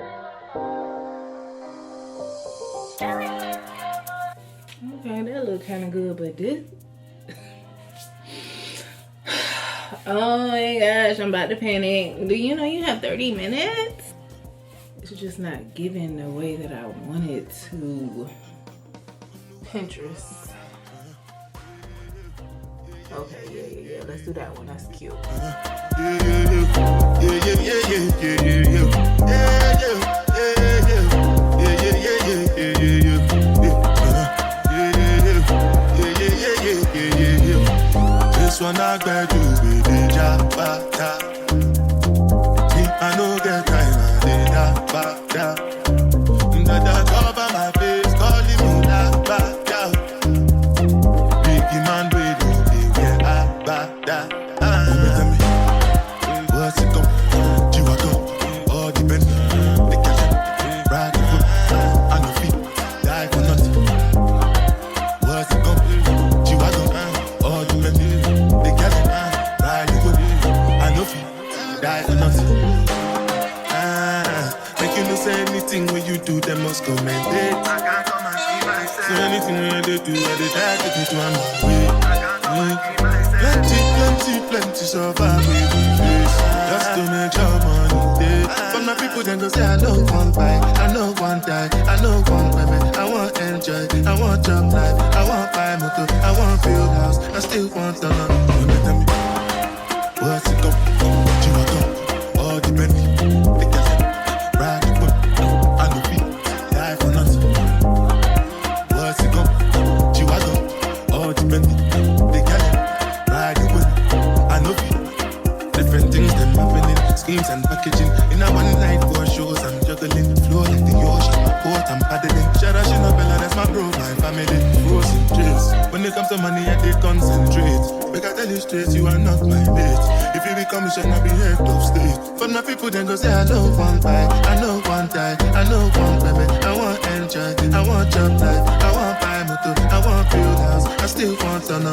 Okay, that look kind of good, but this. Oh my gosh, I'm about to panic. Do you know you have 30 minutes? It's just not giving the way that I want it to. Pinterest. Okay, yeah. Let's do that one. That's cute. This one I got you with the jabata. Me, I know get time, I did that bata. That cover my face, calling me that bata. Biggie man, we don't think we're bata. Tell me, what's it come? You are go, all depend. They catch it, ride the foot, I no feet, die for nothing. What's it come? You are go, all depend. Die for nothing. Make you no say anything when you do, they must commend it. I can't come and see myself. So anything when they do, I they try to get to my way. I can't come and see myself. Plenty survive with face. Just to make your money day. But my people then go say I know one buy, I know one die, I know one women. I want enjoy, I want job life, I want buy motor, I want build house, I still want to know. Tell me, what's it come? All depend. They can ride the whip. I no feet, die for nothing. What's it come? Chihuahua. All depend. They can ride the whip. I no feet. Different things them happening, schemes and packaging. In a one night for shows, I'm juggling. Flow like the ocean, my boat, I'm paddling. Shout out Shinabella, that's my bro, my family. Frozen drinks. When it comes to money, I did concentrate. Make I tell you straight, you are not my mate. If you become, you should not be head of state. For my people, then go say, I know one buy, I know one die, I know one women. I want enjoy, I want job life, I want buy motor, I want build house, I still want to know.